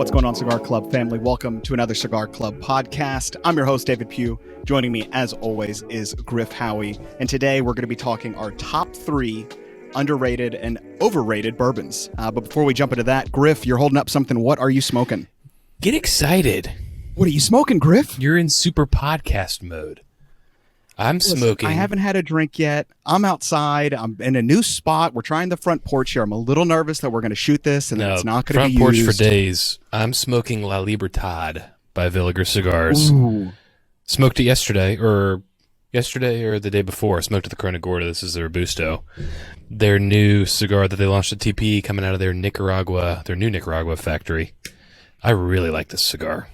What's going on, Cigar Club family? Welcome to another Cigar Club podcast. I'm your host, David Pugh. Joining me, as always, is Griff Howie. And today we're going to be talking our top 3 underrated and overrated bourbons. But before we jump into that, Griff, you're holding up something. What are you smoking? Get excited. What are you smoking, Griff? You're in super podcast mode. Listen, smoking. I haven't had a drink yet. I'm outside. I'm in a new spot. We're trying the front porch here. I'm a little nervous that we're going to shoot this and that it's not going to be used. Front porch for days. I'm smoking La Libertad by Villager Cigars. Ooh. Smoked it yesterday or the day before. I smoked at the Corona Gorda. This is the Robusto. Their new cigar that they launched at TP coming out of their new Nicaragua factory. I really like this cigar.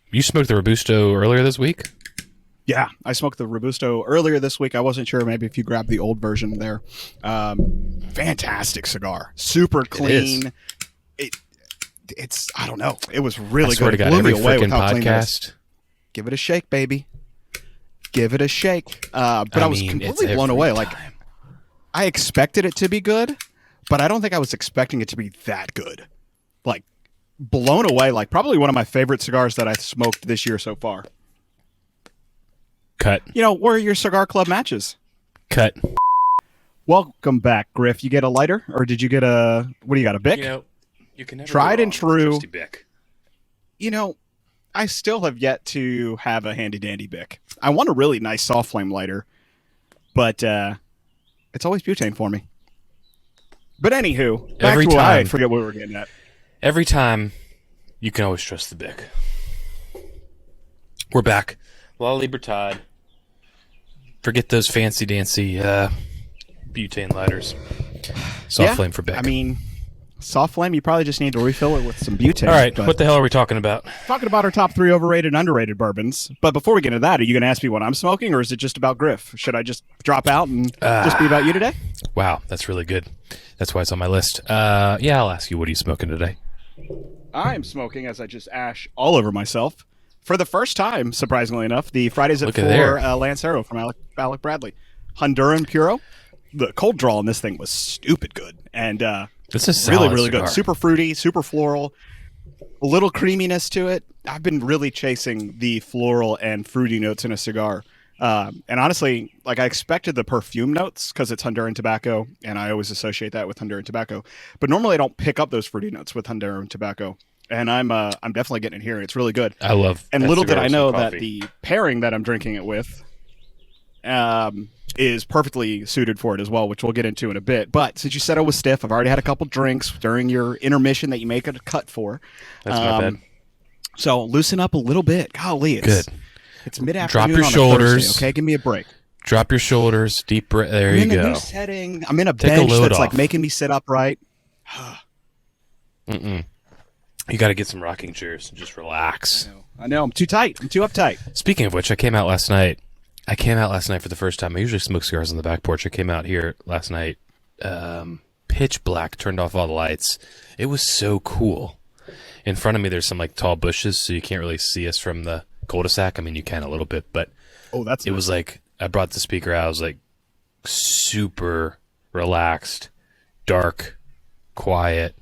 You smoked the Robusto earlier this week? Yeah, I smoked the Robusto earlier this week. I wasn't sure maybe if you grabbed the old version there. Fantastic cigar. Super clean. It's I don't know. It was really good. I swear to God, every freaking podcast. Give it a shake, baby. Give it a shake. But I was completely blown away. Like, I expected it to be good, but I don't think I was expecting it to be that good. Like, blown away. Like, probably one of my favorite cigars that I've smoked this year so far. Cut. You know, where are your Cigar Club matches? Cut. Welcome back, Griff. You get a lighter, or did you get a? What do you got? A Bic? You know, you can never tried and true. Bic. You know, I still have yet to have a handy dandy Bic. I want a really nice soft flame lighter, but it's always butane for me. But anywho, back to I forget what we were getting at. Every time, you can always trust the Bic. We're back. La Libertad. Forget those fancy-dancy butane lighters. Soft flame for Bic. I mean, soft flame, you probably just need to refill it with some butane. All right, what the hell are we talking about? Talking about our top 3 overrated and underrated bourbons. But before we get into that, are you going to ask me what I'm smoking, or is it just about Griff? Should I just drop out and just be about you today? Wow, that's really good. That's why it's on my list. Yeah, I'll ask you, what are you smoking today? I'm smoking, as I just ash all over myself, for the first time, surprisingly enough, the Fridays at 4 Lancero from Alec Bradley. Honduran Puro. The cold draw on this thing was stupid good. And this is really, really cigar. good. Super fruity, super floral, a little creaminess to it. I've been really chasing the floral and fruity notes in a cigar. And honestly, like, I expected the perfume notes because it's Honduran tobacco, and I always associate that with Honduran tobacco. But normally I don't pick up those fruity notes with Honduran tobacco. And I'm definitely getting it here. It's really good. I love. And little did I know that the pairing that I'm drinking it with is perfectly suited for it as well, which we'll get into in a bit. But since you said I was stiff, I've already had a couple drinks during your intermission that you make a cut for. That's my bad. So loosen up a little bit. Golly, it's mid-afternoon. Drop your on shoulders. Thursday, okay, give me a break. Drop your shoulders. Deep breath. There you go. I'm in a new setting. I'm in a bench that's like making me sit upright. You got to get some rocking chairs and just relax. I know. I'm too tight. I'm too uptight. Speaking of which, I came out last night for the first time. I usually smoke cigars on the back porch. I came out here last night, pitch black, turned off all the lights. It was so cool. In front of me, there's some like tall bushes, so you can't really see us from the cul-de-sac. I mean, you can a little bit, but it was like, I brought the speaker out. I was like super relaxed, dark, quiet.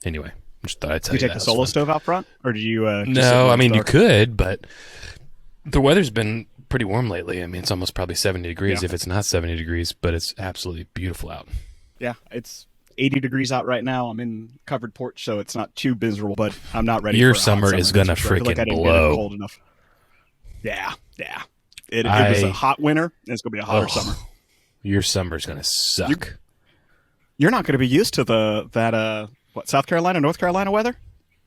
Anyway, I just thought I'd tell you. Did you take the solo stove out front, or did you? No, I mean you could, but the weather's been pretty warm lately. I mean, it's almost probably 70 degrees if it's not 70 degrees, but it's absolutely beautiful out. Yeah, it's 80 degrees out right now. I'm in covered porch, so it's not too miserable, but I'm not ready. Your for summer is gonna freaking blow. Cold enough. Yeah. It was a hot winter, and it's gonna be a hotter summer. Your summer's gonna suck. You're not gonna be used to that South Carolina, North Carolina weather?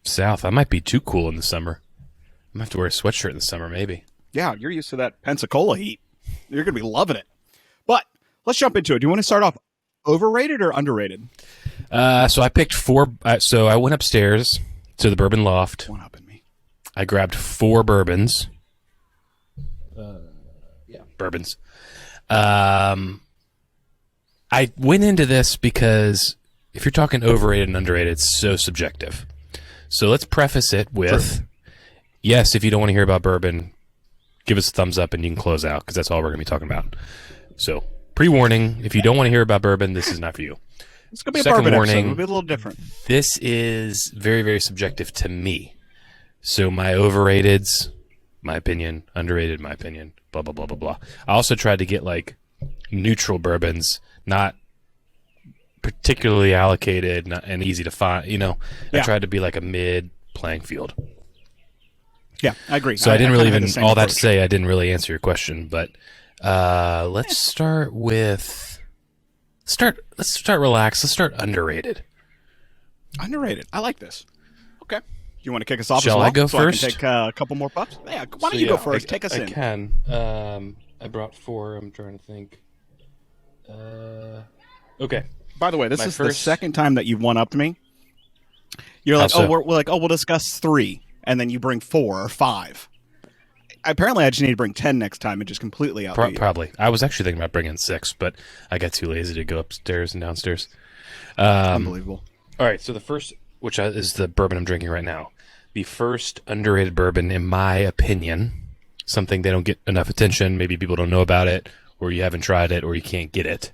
South. I might be too cool in the summer. I'm gonna have to wear a sweatshirt in the summer, maybe. Yeah, you're used to that Pensacola heat. You're gonna be loving it. But let's jump into it. Do you want to start off overrated or underrated? So I picked 4. So I went upstairs to the bourbon loft. One up in me. I grabbed 4 bourbons. Bourbons. I went into this because if you're talking overrated and underrated, it's so subjective. So let's preface it with, yes, if you don't want to hear about bourbon, give us a thumbs up and you can close out, because that's all we're going to be talking about. So pre-warning, if you don't want to hear about bourbon, this is not for you. It's gonna be a Second bourbon warning. episode. It'll be a little different. This is very, very subjective to me. So my overrateds, my opinion, underrated, my opinion, blah, blah, blah, blah, blah. I also tried to get like neutral bourbons, not particularly allocated and easy to find. I tried to be like a mid playing field. Yeah, I agree. So I didn't really kinda even, had the same all that to approach. say, I didn't really answer your question, but let's start with, let's start relaxed. Let's start underrated. Underrated. I like this. Okay. You want to kick us off Shall as well? I go so first? I can take a couple more puffs? Yeah, why don't you go first? Take us in. I can. I brought 4. I'm trying to think. Okay. By the way, this My is the first- second time that you've one-upped me. You're How like, so? we're like, we'll discuss 3, and then you bring 4 or 5. Apparently, I just need to bring 10 next time and just completely out. Probably. I was actually thinking about bringing 6, but I got too lazy to go upstairs and downstairs. Unbelievable. All right, so the first, which is the bourbon I'm drinking right now, the first underrated bourbon, in my opinion, something they don't get enough attention, maybe people don't know about it, or you haven't tried it, or you can't get it.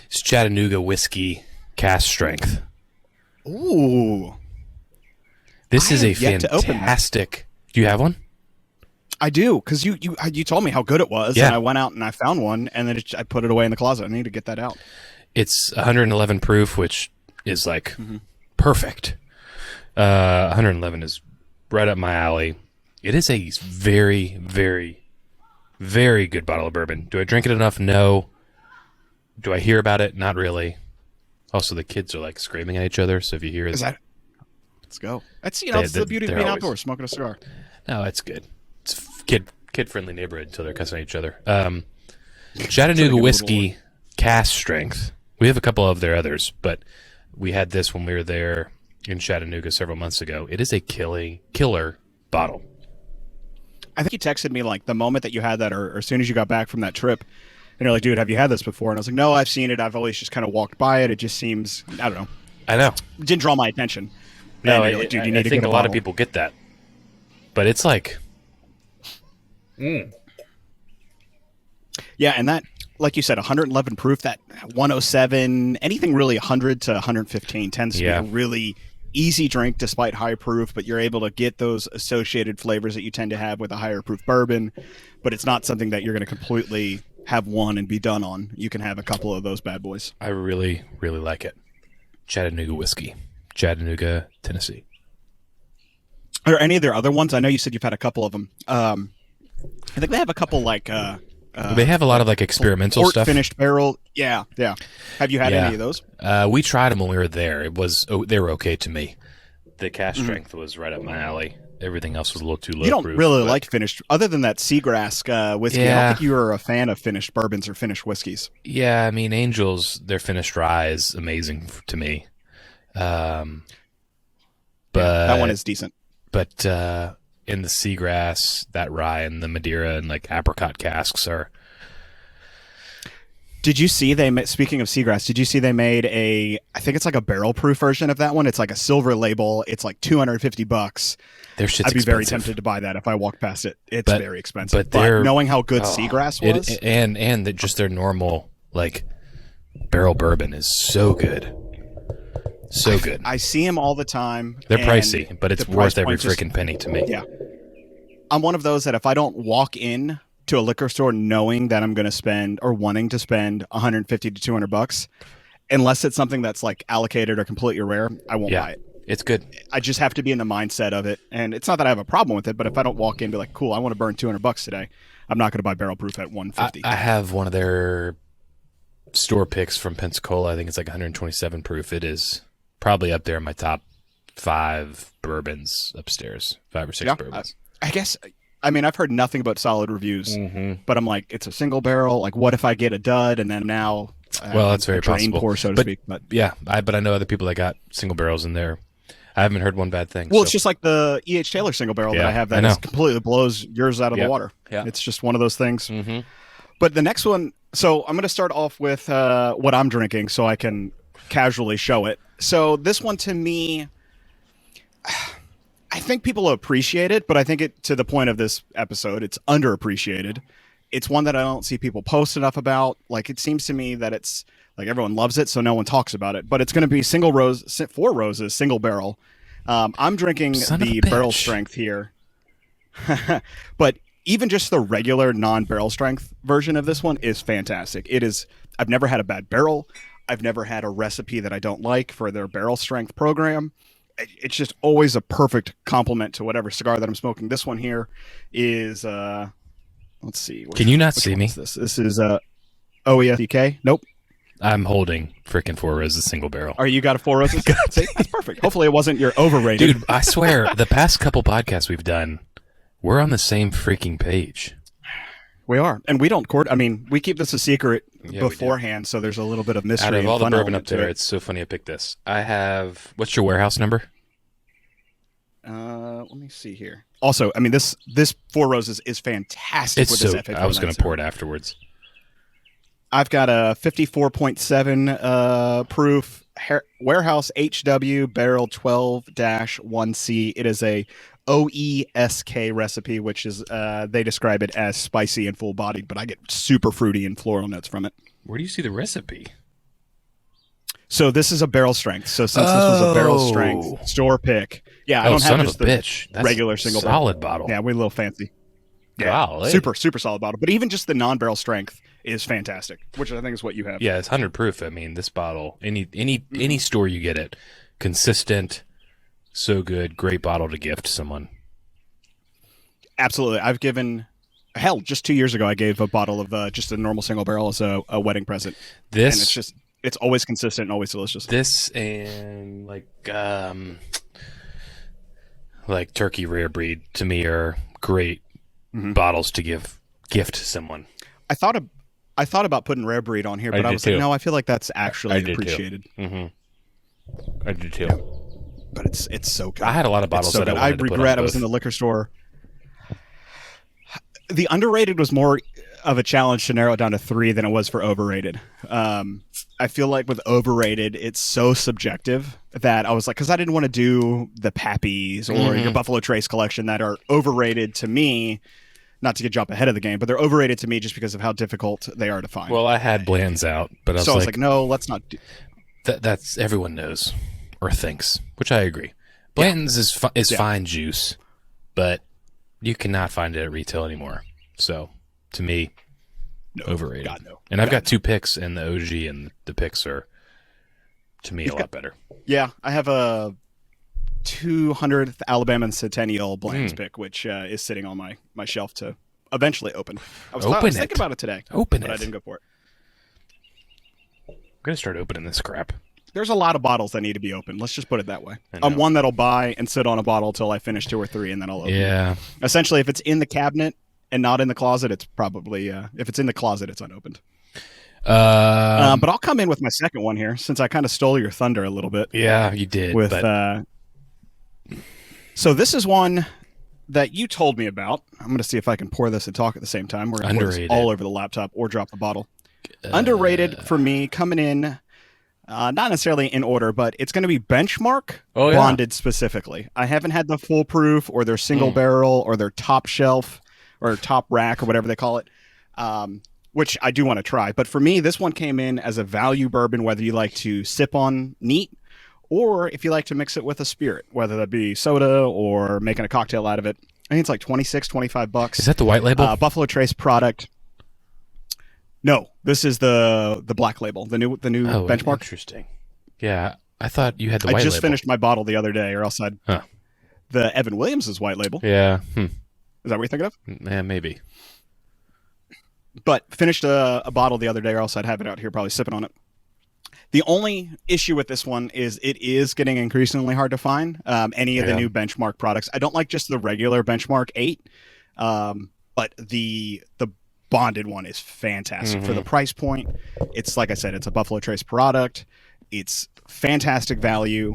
It's Chattanooga Whiskey Cask Strength. Ooh, This I is a have yet to open that. fantastic. Do you have one? I do, because you told me how good it was, Yeah. and I went out and I found one, and then I put it away in the closet. I need to get that out. It's 111 proof, which is like perfect. 111 is right up my alley. It is a very, very, very good bottle of bourbon. Do I drink it enough? No. Do I hear about it? Not really. Also, the kids are like screaming at each other, so if you hear Is it, that? Let's go. That's it's the beauty of they're being always- outdoors, smoking a cigar. no, it's good. It's kid friendly neighborhood until they're cussing at each other. Chattanooga good Whiskey Cask Strength. We have a couple of their others, but we had this when we were there in Chattanooga several months ago. It is a killer bottle. I think you texted me like the moment that you had that, or as soon as you got back from that trip, and you're like, "Dude, have you had this before?" And I was like, "No, I've seen it. I've always just kind of walked by it. It just seems, I don't know, I know. it didn't draw my attention." No, And you're like, "Dude, you need I to think get a lot of bottle." people get that, but it's like, Yeah, and that, like you said, 111 proof, that 107, anything really 100 to 115 tends to Yeah. be a really easy drink despite high proof, but you're able to get those associated flavors that you tend to have with a higher proof bourbon, but it's not something that you're going to completely have one and be done on. You can have a couple of those bad boys. I really, really like it. Chattanooga Whiskey, Chattanooga, Tennessee. Are there any of their other ones? I know you said you've had a couple of them. I think they have a couple like They have a lot of like experimental port stuff. finished barrel. Yeah. Have you had Yeah. any of those? We tried them when we were there. They were okay to me. The cask strength was right up my alley. Everything else was a little too low. You don't proof, really but- like finished, other than that seagrass whiskey. I Yeah. don't think you were a fan of finished bourbons or finished whiskeys. Yeah, I mean, Angels, their finished rye is amazing to me. But That one is decent. But in the Seagrass, that rye and the Madeira and like apricot casks are. Did you see speaking of seagrass, did you see they made I think it's like a barrel proof version of that one. It's like a silver label. It's like $250. Their shit's I'd be very expensive. tempted to buy that if I walked past it. It's But- very expensive. but they're- knowing how good seagrass was, and just their normal like barrel bourbon is so good, so good. I see them all the time. They're and pricey, but it's the price worth every point just- freaking penny to me. Yeah. I'm one of those that if I don't walk in to a liquor store knowing that I'm going to spend or wanting to spend 150 to 200 bucks, unless it's something that's like allocated or completely rare, I won't buy it. It's good. I just have to be in the mindset of it. And it's not that I have a problem with it, but if I don't walk in and be like, cool, I want to burn 200 bucks today, I'm not going to buy barrel proof at 150. I have one of their store picks from Pensacola. I think it's like 127 proof. It is probably up there in my top 5 bourbons upstairs, 5 or 6 bourbons. I guess, I mean, I've heard nothing but solid reviews, Mm-hmm. but I'm like, it's a single barrel. Like, what if I get a dud and then now Well, that's very a drain possible. pour, so to But- speak. But Yeah, but I know other people that got single barrels in there. I haven't heard one bad thing. well, so. it's just like the E.H. Taylor single barrel that Yeah, I have I that know. is completely blows yours out of Yeah. the water. Yeah. It's just one of those things. Mhm. But the next one, so I'm going to start off with what I'm drinking so I can casually show it. So this one to me, I think people appreciate it, but I think it, to the point of this episode, it's underappreciated. It's one that I don't see people post enough about. Like, it seems to me that it's Like everyone loves it, so no one talks about it. But it's going to be 4 roses, single barrel. I'm drinking Son of a the bitch. barrel strength here. But even just the regular non-barrel strength version of this one is fantastic. It is. I've never had a bad barrel. I've never had a recipe that I don't like for their barrel strength program. It's just always a perfect complement to whatever cigar that I'm smoking. This one here is let's see. Can you not see me? This is OESDK. Nope. I'm holding freaking 4 roses single barrel. Are you got a 4 roses? See, that's perfect. Hopefully it wasn't your overrated. Dude, I swear, the past couple podcasts we've done, we're on the same freaking page. We are, and we don't court. I mean, we keep this a secret Yeah, beforehand, so there's a little bit of mystery. Out of and all the fun bourbon element up there, to it. it's so funny I picked this. I have, what's your warehouse number? Let me see here. Also, I mean, this 4 roses is fantastic. It's with so, this FA I was going to 49. pour it afterwards. I've got a 54.7 proof warehouse HW barrel 12-1C. It is a OESK recipe, which is they describe it as spicy and full bodied, but I get super fruity and floral notes from it. Where do you see the recipe? So this is a barrel strength. So since this was a barrel strength store pick, yeah, I don't son have of just a the bitch. That's regular single solid bottle. Yeah, we're a little fancy. Golly. Super solid bottle. But even just the non-barrel strength is fantastic, which I think is what you have. Yeah, it's 100 proof. I mean, this bottle, any store you get it, consistent, so good, great bottle to gift someone. Absolutely. I've given, hell, just 2 years ago, I gave a bottle of just a normal single barrel as a wedding present. This, and it's always consistent and always delicious. This and like turkey rare breed to me are great bottles to gift someone. I thought about putting rare breed on here, but I was like, no, I feel like that's actually appreciated. I did too. Yeah. But it's so good. I had a lot of bottles so that good. I wanted to put on regret I was both. in the liquor store. The underrated was more of a challenge to narrow it down to 3 than it was for overrated. I feel like with overrated, it's so subjective that I was like, because I didn't want to do the Pappies or your Buffalo Trace collection that are overrated to me. Not to jump ahead of the game, but they're overrated to me just because of how difficult they are to find. Well, I had Bland's out, but I was like, no, let's not do. That's everyone knows or thinks, which I agree. Blanton's is fine juice, but you cannot find it at retail anymore. So, to me, overrated. God, no. And I've got 2 picks, and the OG and the picks are, to me, a lot better. Yeah, I have a 200th Alabama Centennial Bland's pick, which is sitting on my shelf to eventually open. I was thinking about it today. But I didn't go for it. I'm going to start opening this crap. There's a lot of bottles that need to be opened. Let's just put it that way. I'm one that'll buy and sit on a bottle till I finish 2 or 3, and then I'll open it. Essentially, if it's in the cabinet and not in the closet, it's probably if it's in the closet, it's unopened. But I'll come in with my second one here, since I kind of stole your thunder a little bit. Yeah, you did. So this is one that you told me about. I'm going to see if I can pour this and talk at the same time. We're going to pour this all over the laptop or drop the bottle. Underrated for me, coming in, not necessarily in order, but it's going to be Benchmark bonded specifically. I haven't had the full proof or their single barrel or their top shelf or top rack or whatever they call it, which I do want to try. But for me, this one came in as a value bourbon, whether you like to sip on neat or if you like to mix it with a spirit, whether that be soda or making a cocktail out of it. I think it's like $25. Is that the white label? Buffalo Trace product. No, this is the black label, the new Benchmark. Interesting. Yeah, I thought you had the white label. I just finished my bottle the other day, or else I'd. The Evan Williams' white label. Yeah. Is that what you're thinking of? Yeah, maybe. But finished a bottle the other day, or else I'd have it out here probably sipping on it. The only issue with this one is it is getting increasingly hard to find any of the new Benchmark products. I don't like just the regular Benchmark 8, but the bonded one is fantastic for the price point. It's like I said, it's a Buffalo Trace product. It's fantastic value.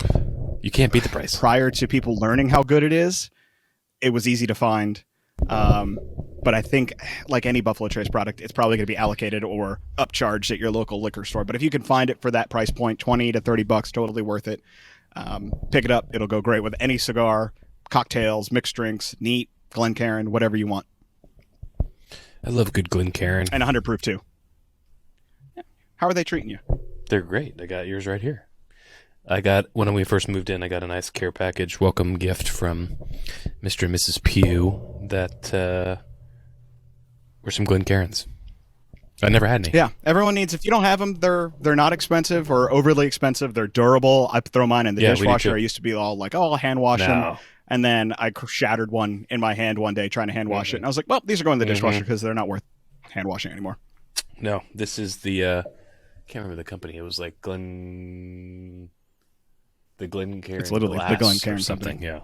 You can't beat the price. Prior to people learning how good it is, it was easy to find. But I think, like any Buffalo Trace product, it's probably going to be allocated or upcharged at your local liquor store. But if you can find it for that price point, $20 to $30, totally worth it. Pick it up. It'll go great with any cigar, cocktails, mixed drinks, neat, Glencairn, whatever you want. I love good Glencairn. And 100 proof, too. How are they treating you? They're great. I got yours right here. I got, when we first moved in, I got a nice care package welcome gift from Mr. and Mrs. Pugh that were some Glencairns. I never had any. Yeah, everyone needs. If you don't have them, they're not expensive or overly expensive. They're durable. I throw mine in the dishwasher. I used to be all like, "Oh, I'll hand wash them," and then I shattered one in my hand one day trying to hand wash it, and I was like, "Well, these are going in the dishwasher because they're not worth hand washing anymore." No, this is the. I can't remember the company. It was like the Glencairn. It's literally the Glencairn something. Yeah.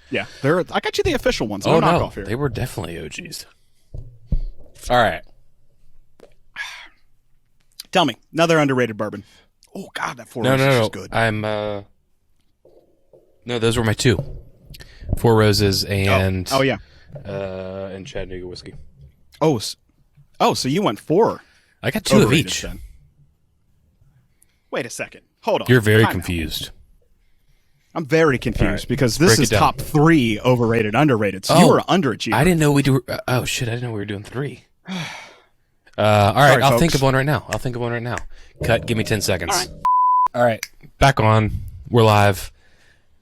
Yeah, I got you the official ones. Oh no, no, here. They were definitely OGs. All right. Tell me, another underrated bourbon. Oh God, that Four Roses is good. I'm no, those were my two. Four Roses and yeah, and Chattanooga whiskey. Oh, so you went 4. I got 2 of each. Then. Wait a second. Hold on. You're very confused. I'm very confused because this is top 3 overrated, underrated. So you were underachiever. I didn't know we do. Oh shit! I didn't know we were doing 3. All right, Sorry, I'll folks. think of one right now. Cut. Give me 10 seconds. All right. Back on. We're live.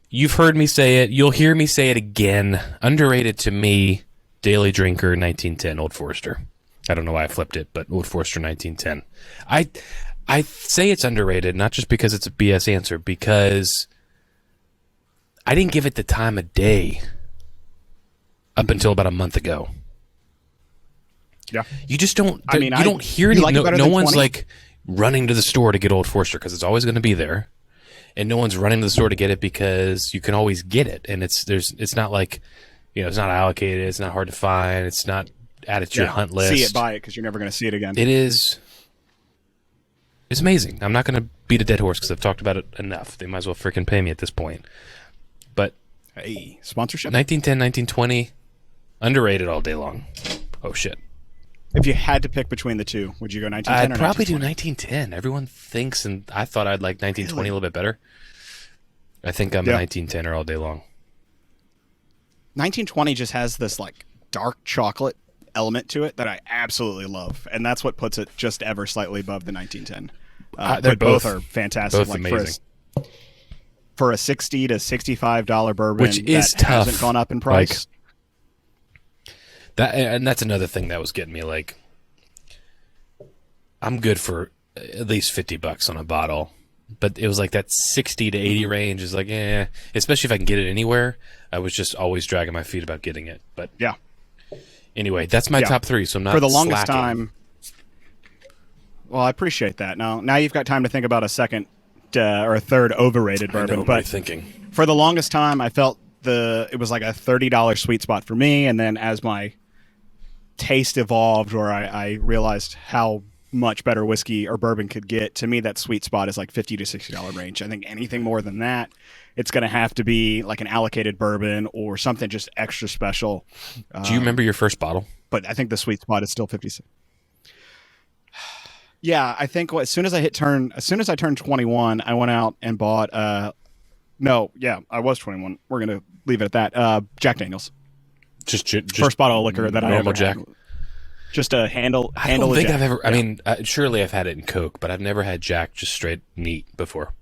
You've heard me say it. You'll hear me say it again. Underrated to me. Daily Drinker 1910 Old Forester. I don't know why I flipped it, but Old Forester 1910. I say it's underrated, not just because it's a BS answer, because I didn't give it the time of day up until about a month ago. Yeah. You just don't. I mean, you don't hear any. Like no one's 20? like running to the store to get Old Forester because it's always going to be there, and no one's running to the store to get it because you can always get it, and it's not like, it's not allocated, it's not hard to find, it's not added to your hunt list. See it, buy it because you're never going to see it again. It is. It's amazing. I'm not going to beat a dead horse because I've talked about it enough. They might as well freaking pay me at this point. But hey, sponsorship. 1910, 1920, underrated all day long. Oh shit. If you had to pick between the two, would you go 1910 I'd or probably do 1920? 1910. Everyone thinks, and I thought I'd like 1920 a little bit better. I think I'm a 1910er all day long. 1920 just has this like dark chocolate element to it that I absolutely love, and that's what puts it just ever slightly above the 1910. But both are fantastic. Both like amazing. For a $60 to $65 bourbon, which is that tough. hasn't gone up in price. And that's another thing that was getting me like, I'm good for at least $50 on a bottle, but it was like that 60 to 80 range is like, especially if I can get it anywhere. I was just always dragging my feet about getting it. But yeah. Anyway, that's my top 3. So I'm not for the longest slacking. time. Well, I appreciate that. Now you've got time to think about a second or a third overrated bourbon. I know but thinking. For the longest time, I felt it was like a $30 sweet spot for me, and then as my taste evolved, or I realized how much better whiskey or bourbon could get, to me that sweet spot is like $50 to $60 range. I think anything more than that, it's going to have to be like an allocated bourbon or something just extra special. Do you remember your first bottle? But I think the sweet spot is still 50. Yeah, I think as soon as I turned 21, I went out and bought I was 21. We're going to leave it at that. Jack Daniels. Just first bottle of liquor that I ever Jack. had. Just a handle. I don't think Jack. I've ever. I mean, surely I've had it in Coke, but I've never had Jack just straight neat before.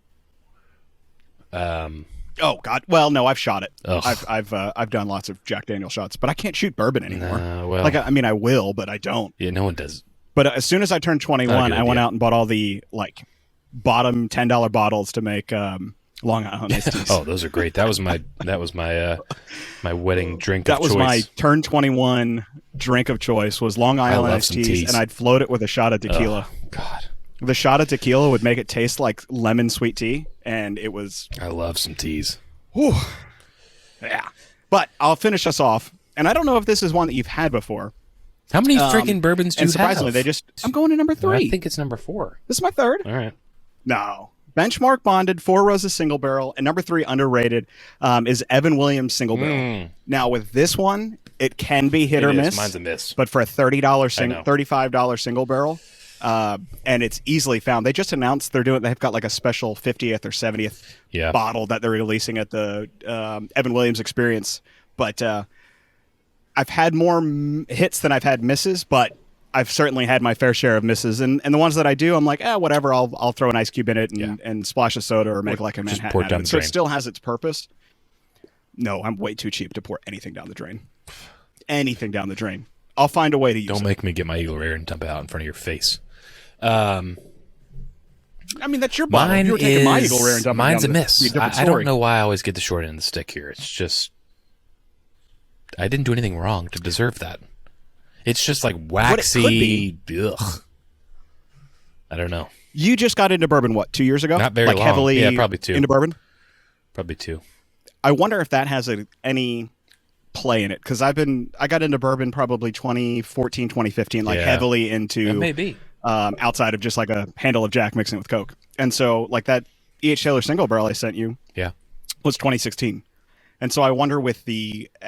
Oh God. Well, no, I've shot it. Ugh. I've done lots of Jack Daniel shots, but I can't shoot bourbon anymore. Well, like I mean, I will, but I don't. Yeah, no one does. But as soon as I turned 21, I went out and bought all the like bottom $10 bottles to make Long Island iced teas. Oh, those are great. That was my my wedding drink of choice. That was my turn 21 drink of choice was Long Island iced teas, and I'd float it with a shot of tequila. Oh, God. The shot of tequila would make it taste like lemon sweet tea, and it was... I love some teas. Whew. Yeah. But I'll finish us off, and I don't know if this is one that you've had before. How many freaking bourbons do you have? Surprisingly, I'm going to number 3. I think it's number 4. This is my third. All right. No. Benchmark Bonded, Four Roses Single Barrel, and number 3 underrated is Evan Williams Single Barrel. Now, with this one, it can be hit or miss. Mine's a miss. But for a $35 single barrel, and it's easily found. They just announced they've got like a special 50th or 70th bottle that they're releasing at the Evan Williams Experience. But I've had more hits than I've had misses, but I've certainly had my fair share of misses, and the ones that I do, I'm like, whatever. I'll throw an ice cube in it and splash a soda or make like a just Manhattan pour it out down of it. the So it drain. still has its purpose. No, I'm way too cheap to pour anything down the drain. Anything down the drain. I'll find a way to use Don't it. make me get my Eagle Rare and dump it out in front of your face. I mean, that's your bottle. If you were taking my Eagle Rare and dumping mine's it a down, miss. it'd be a different I don't story. know why I always get the short end of the stick here. It's just I didn't do anything wrong to deserve that. It's just like waxy. Ugh. I don't know. You just got into bourbon, what, 2 years ago? Not very like long. heavily Yeah, probably 2. into bourbon? Probably 2. I wonder if that has any play in it, because I got into bourbon probably 2014, 2015, like heavily into maybe outside of just like a handle of Jack mixing it with Coke. And so like that E.H. Taylor single barrel I sent you was 2016. And so I wonder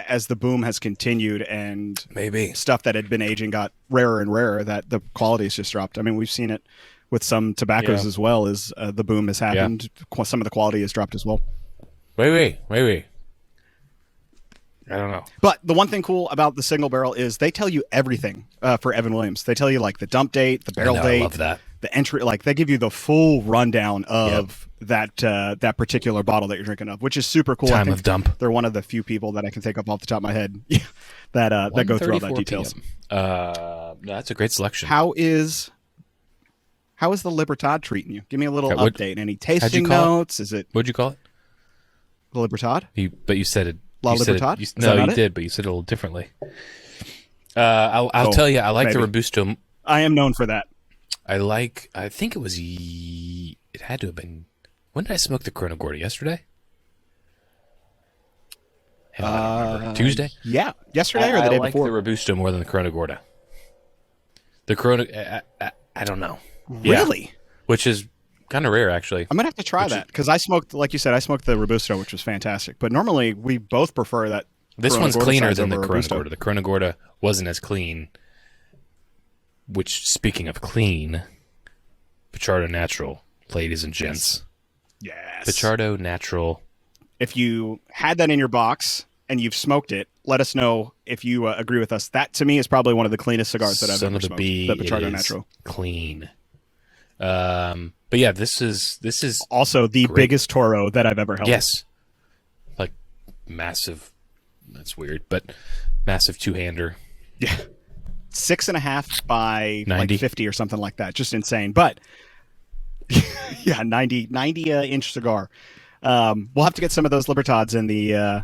as the boom has continued and maybe stuff that had been aging got rarer and rarer, that the quality has just dropped. I mean, we've seen it with some tobaccos as well as the boom has happened. Some of the quality has dropped as well. Wait. I don't know. But the one thing cool about the single barrel is they tell you everything for Evan Williams. They tell you like the dump date, the barrel date, I love that. the entry. Like they give you the full rundown of that particular bottle that you're drinking of, which is super cool. Time of dump. They're one of the few people that I can think of off the top of my head that go through all that details. No, that's a great selection. How is the Libertad treating you? Give me a little update. Any tasting notes? Is it What'd you call it? the Libertad? But you said it. La you said Libertad? it, no, you did, but you said it a little differently. I'll tell you, I like the Robusto. I am known for that. I think it was. It had to have been. When did I smoke the Corona Gorda? Yesterday? I don't remember. Tuesday? Yeah, yesterday or the day I like before. the Robusto more than the Corona Gorda. The Corona, I don't know. Really? Yeah. Which is kind of rare, actually. I'm gonna have to try that because I smoked, like you said, I smoked the Robusto, which was fantastic. But normally we both prefer that. This Corona one's Gorda cleaner size than the over Corona Robusto. Gorda. The Corona Gorda wasn't as clean. Which, speaking of clean, Pichardo Natural, ladies and gents. Yes. Pichardo Natural. If you had that in your box and you've smoked it, let us know if you agree with us. That to me is probably one of the cleanest cigars that I've Son ever of the smoked. bee, The Pichardo it is Natural. clean. But yeah, this is Also the biggest Toro that I've ever held. yes, like massive. That's weird, but massive two-hander. Yeah. 6.5 by 90. like 50 or something like that. Just insane. But yeah, 90 inch cigar. We'll have to get some of those Libertads in the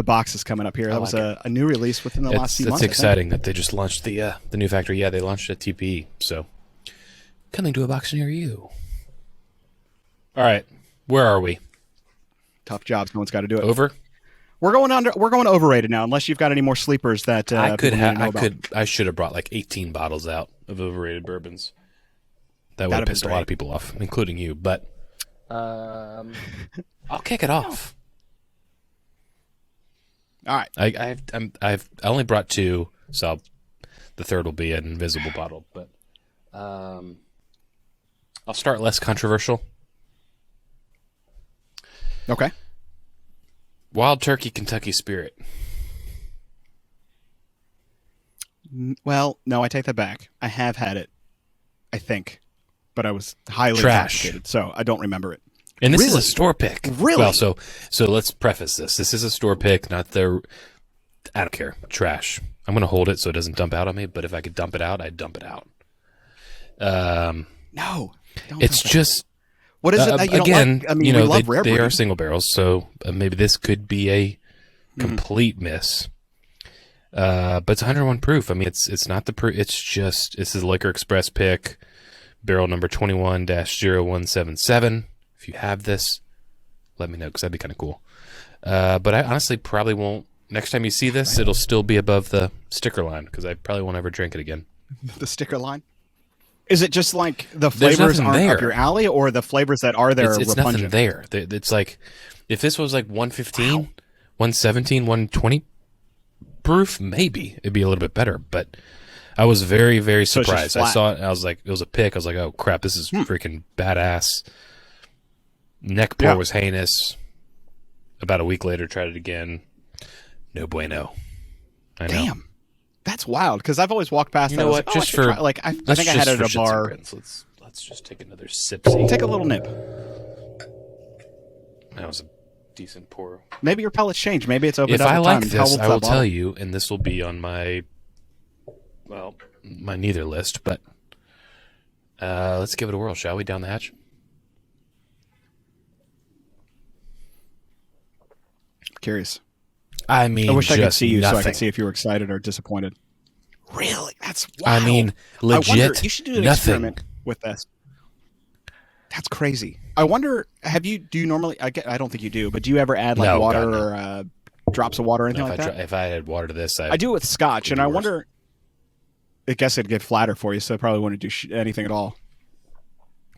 boxes coming up here. That was a new release within the last few months. That's exciting that they just launched the new factory. Yeah, they launched at TPE. So coming to a box near you. All right, where are we? Tough jobs. No one's got to do it. Over. We're going overrated now. Unless you've got any more sleepers that I could people need to know have. about. I should have brought like 18 bottles out of overrated bourbons. That would That'd have pissed a been lot of people off, including you. But I'll kick it off. All right. I only brought 2, so the third will be an invisible bottle. But I'll start less controversial. Okay. Wild Turkey Kentucky Spirit. Well, no, I take that back. I have had it, I think, but I was highly Trash. intoxicated, so I don't remember it. And this is Really? a store pick. Really? Well, so let's preface this. This is a store pick, not the. I don't care. Trash. I'm going to hold it so it doesn't dump out on me. But if I could dump it out, I'd dump it out. No, don't It's do that. just What is it that you again. don't like? I mean, you we know, love rare they are breed. single barrels, so maybe this could be a complete miss. But it's 101 proof. I mean, it's not the proof. It's just this is a Liquor Express pick, barrel number 21-0177. If you have this, let me know because that'd be kind of cool. But I honestly probably won't. Next time you see this, it'll still be above the sticker line because I probably won't ever drink it again. The sticker line. Is it just like the There's flavors nothing aren't there. up your alley, or the flavors that are there It's are nothing repugnant? there. It's like if this was like 115, 117, 120 proof, maybe it'd be a little bit better. But I was very, very So it's just surprised. I flat. saw it. And I was like, it was a pick. I was like, oh crap, this is freaking badass. Neck pour Yeah. was heinous. About a week later, tried it again. No bueno. I know. Damn. That's wild because I've always walked past You that. know I was what? like, oh, Just I should for try. Like I let's think I had just it for at a shits and bar. grins. Let's just take another sipsy. Take a little nip. That was a decent pour. Maybe your palate's changed. Maybe it's opened If up I with like time. How this, old's I that will bottle? tell you, and this will be on my neither list. But let's give it a whirl, shall we? Down the hatch. Curious. I mean, I wish I could just see you so I nothing. could see if you were excited or disappointed. Really? That's wild. I mean, I wonder, legit. you should do an nothing. experiment with this. That's crazy. I wonder, do you normally, I don't think you do, but do you ever add like No, water God, no. or drops of water or anything No, like that? if I had water to this, I do it with scotch, would and be I worse. wonder, I guess it'd get flatter for you, so I probably wouldn't do anything at all.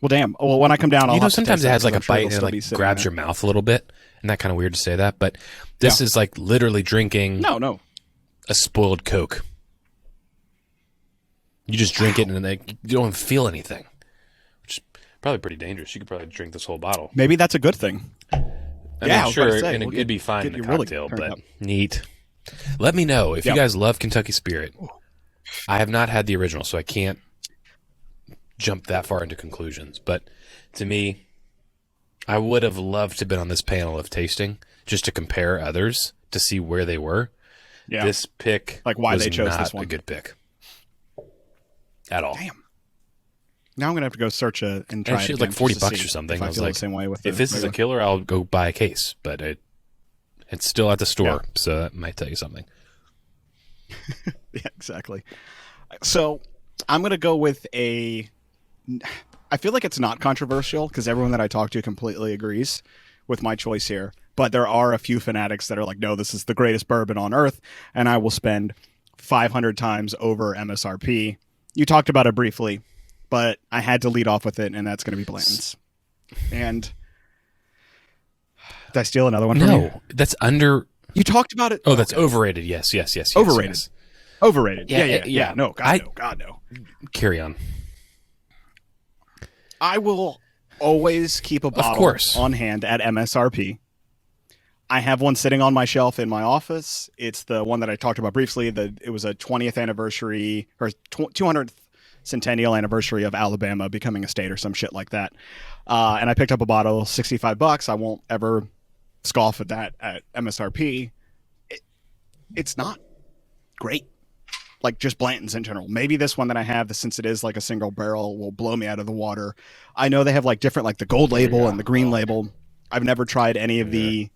Well, damn. Well, when I come down, I'll You know, have to sometimes taste it has that, like a 'cause I'm sure bite it'll and it still be like sitting grabs there. your mouth a little bit. Isn't that kind of weird to say that? But this is like literally drinking No. a spoiled Coke. You just drink it and then you don't even feel anything, which is probably pretty dangerous. You could probably drink this whole bottle. Maybe that's a good thing. I Yeah, mean, I was about sure, to say, and we'll it'd be fine in get a you really cocktail, turned but up. neat. Let me know if you Yeah. guys love Kentucky Spirit. I have not had the original, so I can't jump that far into conclusions. But to me, I would have loved to have been on this panel of tasting just to compare others to see where they were. Yeah. This pick Like why was they chose not this one. a good pick at all. Damn. Now I'm gonna have to go search and try Actually, it it was like again $40 just to or see something. if I I was feel like, the same way with if this is a killer, I'll go buy a case. But it's still at the store, so that might tell you something. Yeah, exactly. So I'm gonna go with a. I feel like it's not controversial because everyone that I talk to completely agrees with my choice here. But there are a few fanatics that are like, no, this is the greatest bourbon on earth, and I will spend 500 times over MSRP. You talked about it briefly, but I had to lead off with it, and that's going to be Blanton's. And did I steal another one from you? No, that's under. You talked about it. Oh, that's overrated. Yes. Overrated. yes. Overrated. Yeah, Yeah. No, God, no. Carry on. I will always keep a bottle course. on hand at MSRP. I have one sitting on my shelf in my office. It's the one that I talked about briefly. It was a 20th anniversary or 200th centennial anniversary of Alabama becoming a state or some shit like that. And I picked up a bottle, $65. I won't ever scoff at that at MSRP. It's not great. Like just Blanton's in general. Maybe this one that I have, since it is like a single barrel, will blow me out of the water. I know they have like different, like the gold label and the green label. I've never tried any of the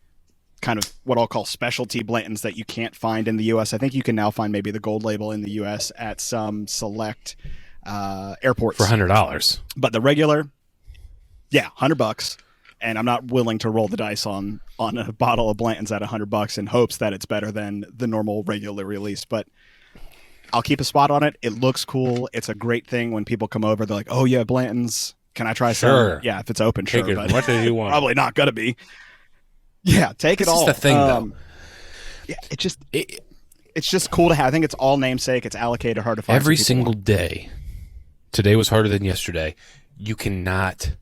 kind of what I'll call specialty Blantons that you can't find in the U.S. I think you can now find maybe the gold label in the U.S. at some select airports For $100. But the regular, yeah, $100. And I'm not willing to roll the dice on a bottle of Blanton's at $100 in hopes that it's better than the normal regular release. But I'll keep a spot on it. It looks cool. It's a great thing when people come over. They're like, "Oh yeah, Blanton's. Can I try some?" Sure. Yeah, if it's open, Take sure. it But as much as you want. probably not gonna be. Yeah, take This it all. is the thing, though. Yeah, it's just cool to have. I think it's all namesake. It's allocated, hard to find. Every for people. single day. Today was harder than yesterday. You cannot.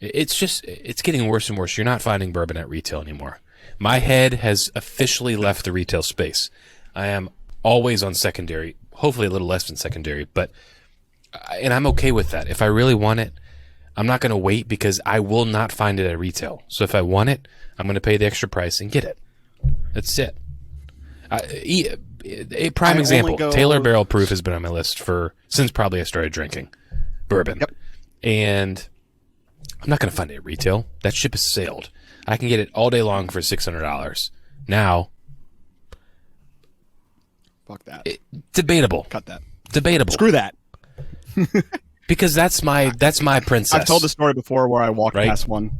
It's getting worse and worse. You're not finding bourbon at retail anymore. My head has officially left the retail space. I am always on secondary, hopefully a little less than secondary, and I'm okay with that. If I really want it, I'm not going to wait because I will not find it at retail. So if I want it, I'm going to pay the extra price and get it. That's it. A prime I example, only go- Taylor Barrel Proof has been on my list since probably I started drinking bourbon. Yep. And I'm not going to find it at retail. That ship has sailed. I can get it all day long for $600. Now, Fuck that. debatable. Cut that. Debatable. Screw that. Because that's my princess. I've told the story before where I walked Right? past one.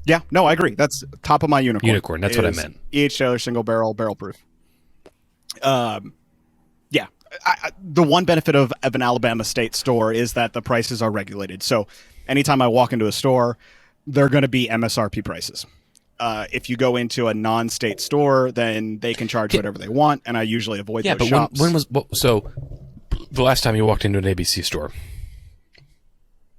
Yeah, no, I agree. That's top of my unicorn. Unicorn, that's what I is meant. E.H. Taylor single barrel proof. Yeah. The one benefit of an Alabama state store is that the prices are regulated. So anytime I walk into a store, they're going to be MSRP prices. If you go into a non-state store, then they can charge whatever they want, and I usually avoid Yeah, those but shops. when was so? The last time you walked into an ABC store,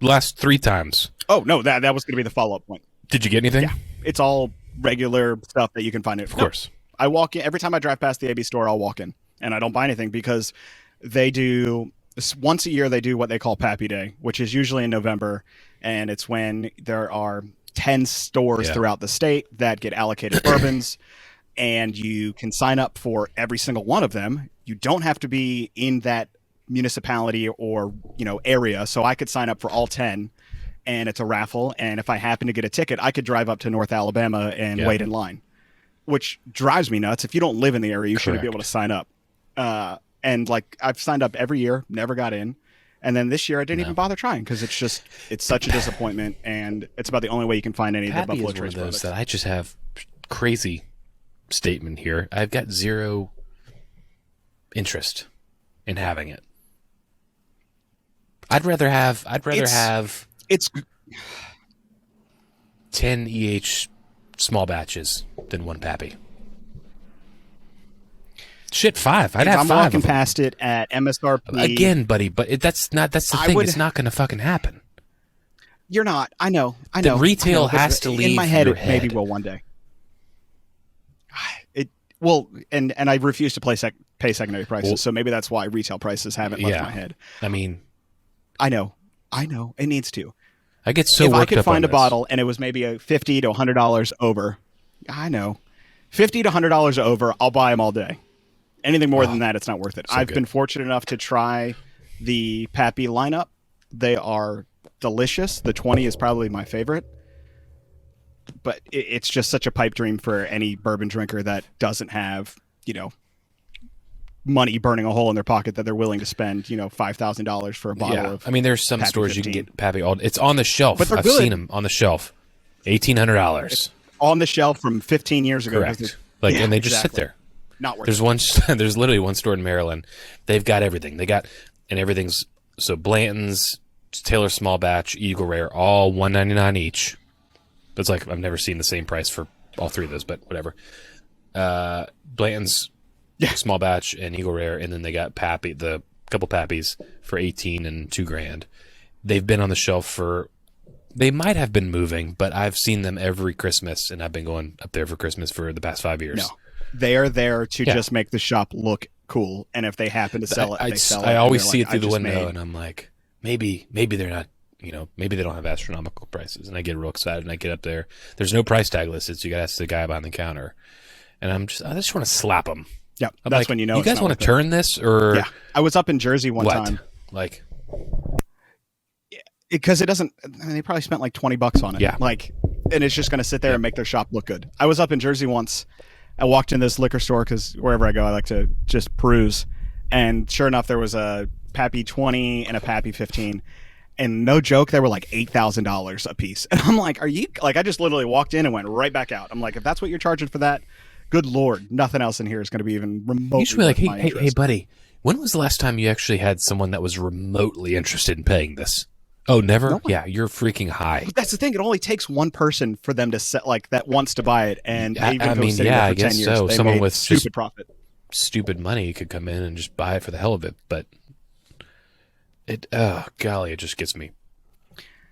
last 3 times, Oh no, that was going to be the follow-up point. did you get anything? Yeah, it's all regular stuff that you can find. Of course. I walk in every time I drive past the AB store. I'll walk in. and I don't buy anything because they do once a year. They do what they call Pappy Day, which is usually in November, and it's when there are 10 stores throughout the state that get allocated bourbons, and you can sign up for every single one of them. You don't have to be in that municipality or area, so I could sign up for all 10, and it's a raffle. And if I happen to get a ticket, I could drive up to North Alabama and wait in line, which drives me nuts. If you don't live in the area, you shouldn't be able to sign up. And like I've signed up every year, never got in. And then this year I didn't even bother trying because it's such a disappointment, and it's about the only way you can find any of the Buffalo Trace products. That I just have crazy statement here. I've got zero interest in having it. I'd rather have it's 10 EH small batches than one Pappy. Shit, 5. I'd have 5. I'm walking past it at MSRP again, buddy. But that's the thing. It's not going to fucking happen. You're not. I know. The retail has to leave in my head. Your it maybe will one day. It will, and I refuse to pay secondary prices, so maybe that's why retail prices haven't left my head. I mean, I know. It needs to. I get so if worked I could up find on a bottle and it was maybe a $50 to $100 over, I know, $50 to $100 over, I'll buy them all day. Anything more than that, it's not worth it. I've been fortunate enough to try the Pappy lineup. They are delicious. The 20 is probably my favorite. But it's just such a pipe dream for any bourbon drinker that doesn't have, money burning a hole in their pocket that they're willing to spend, $5,000 for a bottle of. I mean, there's some Pappy stores 15. you can get Pappy all. It's on the shelf. But they're I've good. seen them on the shelf. $1,800. On the shelf from 15 years ago. Correct. And they just sit there. Not worth it. There's literally one store in Maryland. They've got everything. And everything's so Blanton's, Taylor Small Batch, Eagle Rare, all $1.99 each. It's like I've never seen the same price for all three of those, but whatever. Blanton's Small Batch and Eagle Rare, and then they got Pappy, the couple Pappies for $18 and $2,000. They've been on the shelf for. They might have been moving, but I've seen them every Christmas, and I've been going up there for Christmas for the past 5 years. No. They are there to just make the shop look cool, and if they happen to sell it, they sell it. I always see it through the window, and I'm like, maybe they're not, maybe they don't have astronomical prices, and I get real excited, and I get up there. There's no price tag listed, so you got to ask the guy behind the counter, and I just want to slap him. Yeah, I'm that's like, when you know. You guys want to turn this, or yeah? I was up in Jersey one time, like. Because it doesn't. I mean, they probably spent like $20 on it. Yeah. And it's just going to sit there and make their shop look good. I was up in Jersey once. I walked in this liquor store because wherever I go, I like to just peruse. And sure enough, there was a Pappy 20 and a Pappy 15. And no joke, they were like $8,000 a piece. And I'm like, are you like? I just literally walked in and went right back out. I'm like, if that's what you're charging for that, good Lord, nothing else in here is going to be even remotely. You should be like, hey, buddy, when was the last time you actually had someone that was remotely interested in paying this? Oh, never? No. Yeah, you're freaking high. But that's the thing. It only takes one person for them to set that wants to buy it, and they've been sitting there for 10 years. So. They Someone made with stupid profit, stupid money could come in and just buy it for the hell of it. But it, golly, it just gets me.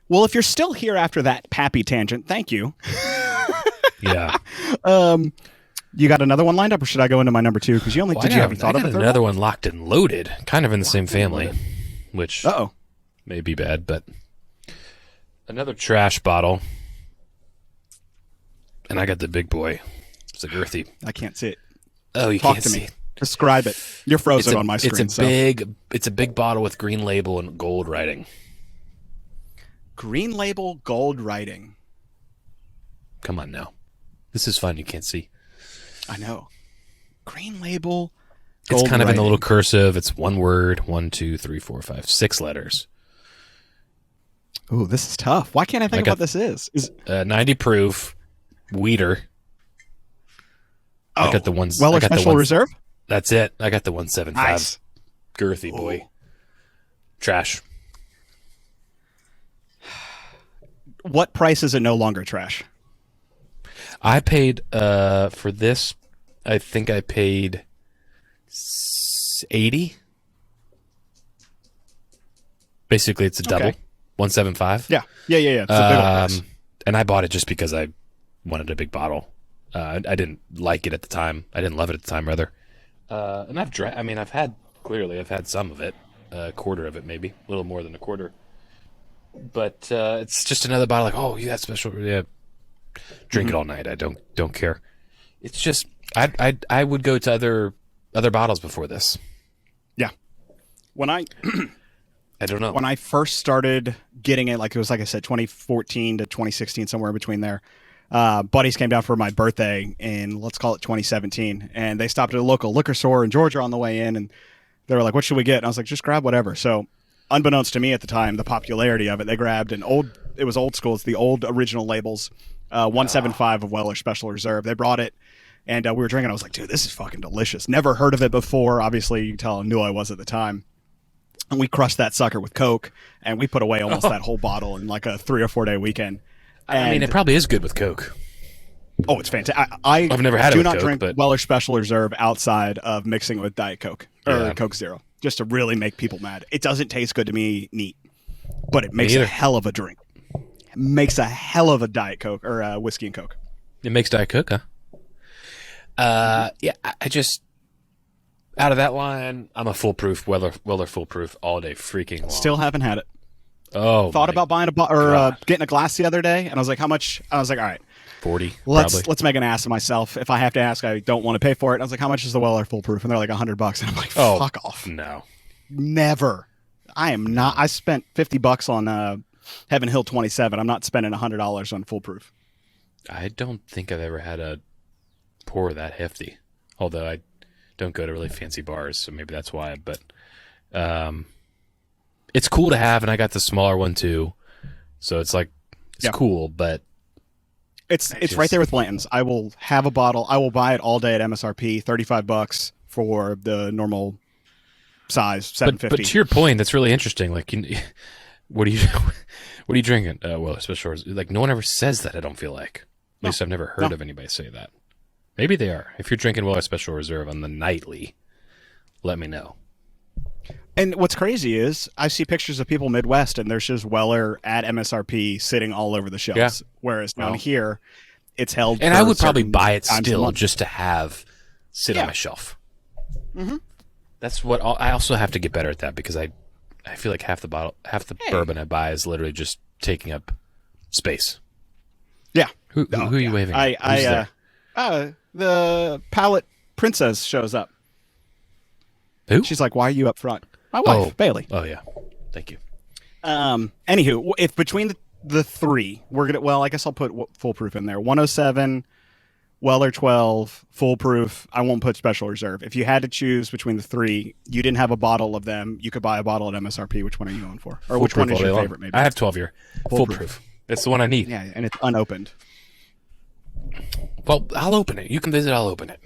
Well, if you're still here after that Pappy tangent, thank you. Yeah. You got another one lined up, or should I go into my number 2? Because you only have you thought of it? Another one locked and loaded, kind of in the same family, which. May be bad, but another trash bottle, and I got the big boy. It's a girthy. I can't see it. Oh, you Talk can't to see me. it. Describe it. You're frozen on my screen. It's a big bottle with green label and gold writing. Green label, gold writing. Come on now, this is fun. You can't see. I know. Green label. It's kind of in the little cursive. It's one word, 1, 2, 3, 4, 5, 6 letters. Ooh, this is tough. Why can't I think of what this is? 90 proof, Weeder. Oh, I got the ones. Weller Special Reserve? That's it. I got the 175. Nice. Girthy boy. Trash. What price is it no longer trash? I paid, for this, I think I paid 80. Basically, it's a double. 175. Yeah. It's a big price. And I bought it just because I wanted a big bottle. I didn't like it at the time. I didn't love it at the time, rather. And I've drank. I mean, I've had some of it, a quarter of it, maybe a little more than a quarter. But it's just another bottle. Like, oh, yeah, that's special. Yeah, drink it all night. I don't care. It's just I would go to other bottles before this. Yeah. When I I don't know. when I first started getting it, like it was like I said, 2014 to 2016, somewhere in between there. Buddies came down for my birthday in, let's call it 2017, and they stopped at a local liquor store in Georgia on the way in, and they were like, "What should we get?" And I was like, "Just grab whatever." So, unbeknownst to me at the time, the popularity of it, they grabbed it was old school. It's the old original labels, 175 of Weller Special Reserve. They brought it, and we were drinking. I was like, "Dude, this is fucking delicious." Never heard of it before. Obviously, you can tell how new I was at the time. And we crushed that sucker with Coke, and we put away almost that whole bottle in like a 3 or 4 day weekend. I mean, it probably is good with Coke. Oh, it's fantastic. I've never had it do with not Coke, drink but Weller Special Reserve outside of mixing with Diet Coke or Yeah. Coke Zero, just to really make people mad. It doesn't taste good to me neat, but it makes neither. a hell of a drink. It makes a hell of a Diet Coke or whiskey and Coke. It makes Diet Coke, huh? Yeah, I just out of that line, I'm a foolproof Weller foolproof all day freaking long. Still haven't had it. Oh, Thought my about buying getting a glass the other day, and I was like, "How much?" I was like, "All right, 40. Probably. let's make an ass of myself. If I have to ask, I don't want to pay for it." And I was like, "How much is the Weller Foolproof?" And they're like $100, and I'm like, Oh, "Fuck off." No. Never. I am not. I spent $50 on Heaven Hill 27. I'm not spending $100 on Foolproof. I don't think I've ever had a pour that hefty. Although I don't go to really fancy bars, so maybe that's why. But it's cool to have, and I got the smaller one too. So it's like it's cool, but It's right there with Blanton's. I will have a bottle. I will buy it all day at MSRP, $35 for the normal size, $7.50. but to your point, that's really interesting. Like, what are you what are you drinking? Well, especially like no one ever says that. I don't feel like. At least I've never heard of anybody say that. Maybe they are. If you're drinking Weller Special Reserve on the nightly, let me know. And what's crazy is I see pictures of people Midwest, and there's just Weller at MSRP sitting all over the shelves. Yeah. Whereas down here, it's held. And for I would probably certain buy it times a still month. just to have sit on my shelf. Mm-hmm. That's what I also have to get better at that because I feel like half the bourbon I buy is literally just taking up space. Yeah. Who are you waving at? Who's there? The Palette Princess shows up. Who? She's like, "Why are you up front?" My wife, Bailey. Oh yeah, thank you. Anywho, if between the three, we're gonna. Well, I guess I'll put Foolproof in there. 107, Weller 12, Foolproof. I won't put Special Reserve. If you had to choose between the three, you didn't have a bottle of them. You could buy a bottle at MSRP. Which one are you going for? Or which one is your favorite? Maybe I have 12 year Foolproof. It's the one I need. Yeah, and it's unopened. Well, I'll open it. You can visit. I'll open it.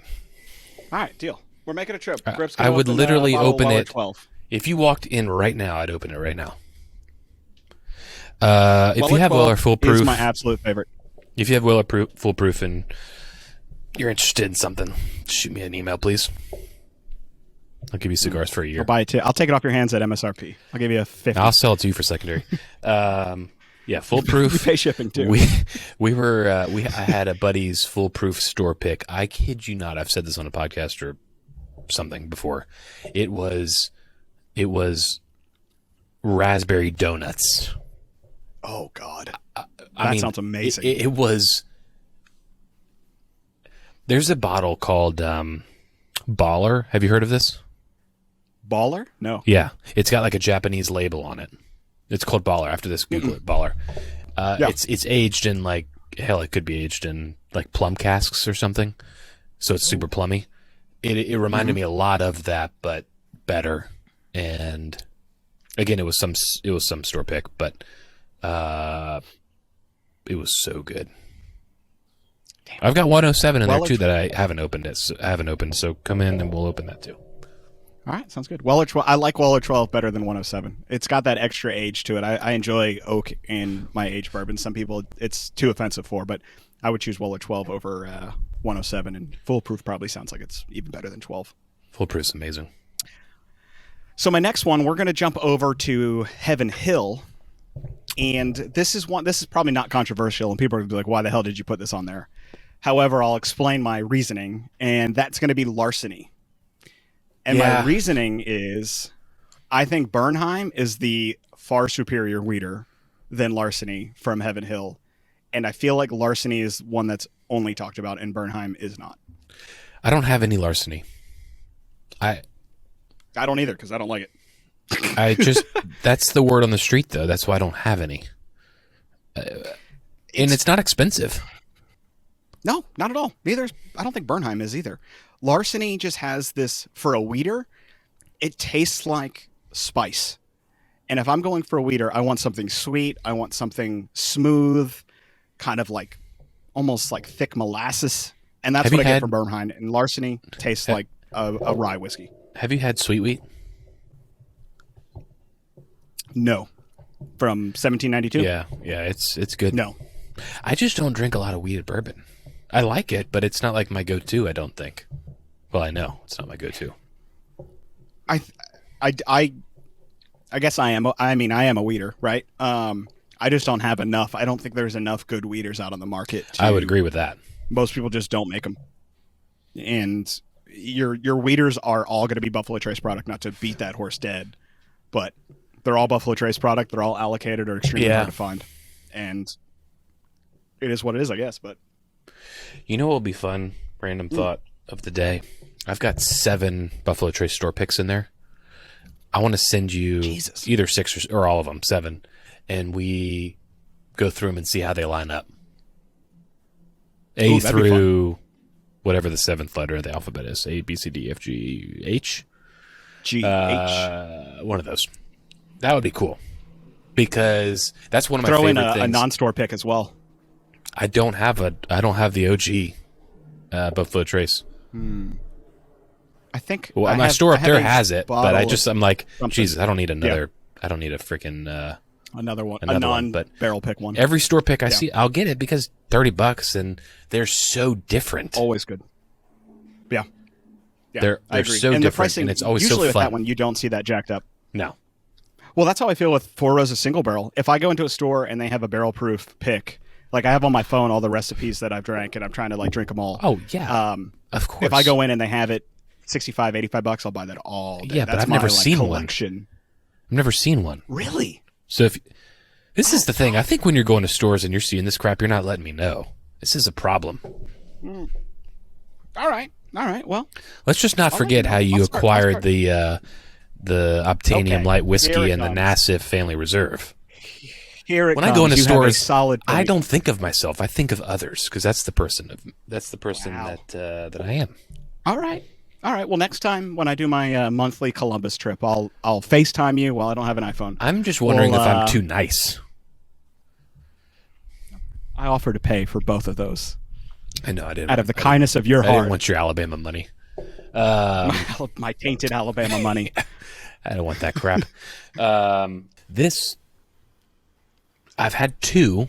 All right, deal. We're making a trip. I would literally open Weller it. 12. If you walked in right now, I'd open it right now. If you have Weller Foolproof, is my absolute favorite. If you have Weller Foolproof and you're interested in something, shoot me an email, please. I'll give you cigars for a year. I'll buy it too. I'll take it off your hands at MSRP. I'll give you a 50. I'll sell it to you for secondary. Yeah, Foolproof. We pay shipping too. I had a buddy's Foolproof store pick. I kid you not. I've said this on a podcast or something before. It was raspberry donuts. Oh God, I mean, sounds amazing. It was. There's a bottle called Baller. Have you heard of this? Baller? No. Yeah, it's got like a Japanese label on it. It's called Baller. After this, Google it. Baller. It's aged in like hell. It could be aged in like plum casks or something. So it's super plummy. It reminded me a lot of that, but better. And again, it was some store pick, but it was so good. Damn. I've got 107 in there too that I haven't opened. So come in and we'll open that too. All right, sounds good. Weller 12. I like Weller 12 better than 107. It's got that extra age to it. I enjoy oak in my aged bourbon. Some people it's too offensive for, but I would choose Weller 12 over 107. And Foolproof probably sounds like it's even better than 12. Foolproof's amazing. So my next one, we're going to jump over to Heaven Hill, and this is probably not controversial, and people are going to be like, "Why the hell did you put this on there?" However, I'll explain my reasoning, and that's going to be Larceny. And Yeah. my reasoning is I think Bernheim is the far superior weeder than Larceny from Heaven Hill. And I feel like Larceny is one that's only talked about and Bernheim is not. I don't have any Larceny. I don't either because I don't like it. I just that's the word on the street though. That's why I don't have any. And it's not expensive. No, not at all. I don't think Bernheim is either. Larceny just has this, for a weeder, it tastes like spice. And if I'm going for a weeder, I want something sweet. I want something smooth, kind of like almost like thick molasses. And that's what I get from Bernheim. And Larceny tastes like a rye whiskey. Have you had sweet wheat? No. From 1792? Yeah, it's good. No. I just don't drink a lot of wheated bourbon. I like it, but it's not like my go-to, I don't think. Well, I know it's not my go-to. I guess I am. I mean, I am a weeder, right? I just don't have enough. I don't think there's enough good weeders out on the market. I would agree with that. Most people just don't make them. And your weeders are all going to be Buffalo Trace product, not to beat that horse dead, but they're all Buffalo Trace product. They're all allocated or extremely hard to find. And it is what it is, I guess. But you know what will be fun? Random thought of the day. I've got 7 Buffalo Trace store picks in there. I want to send you either 6 or all of them, 7, and we go through them and see how they line up. A through whatever the 7th letter of the alphabet is. A, B, C, D, F, G, H? G, H. One of those. That would be cool. Because that's one of my favorite things. Throw in a non-store pick as well. I don't have the OG Buffalo Trace. I think my store up there has it, but I'm like, Jesus, I don't need another. Yeah. I don't need a freaking another one, a non-barrel pick one. Every store pick I see, I'll get it because $30, and they're so different. Always good. Yeah, they're so different, the pricing, and it's always so fun. Usually with that one, you don't see that jacked up. No. Well, that's how I feel with Four Roses single barrel. If I go into a store and they have a barrel proof pick, like I have on my phone all the recipes that I've drank, and I'm trying to like drink them all. Oh yeah, of course. If I go in and they have it $65, $85, I'll buy that all day. Yeah, but I've never seen collection. One. I've never seen one. Really? So this is the thing. I think when you're going to stores and you're seeing this crap, you're not letting me know. This is a problem. All right. Well, let's just not forget how you acquired the Obtanium Light Whiskey and the Nassif Family Reserve. Here it when comes. I go into stores, solid I don't think of myself. I think of others because that's the person that I am. All right. Well, next time when I do my monthly Columbus trip, I'll FaceTime you while I don't have an iPhone. I'm just wondering if I'm too nice. I offer to pay for both of those. I know I didn't. Out of the kindness of your heart. I didn't want your Alabama money. My tainted Alabama money. I don't want that crap. I've had 2.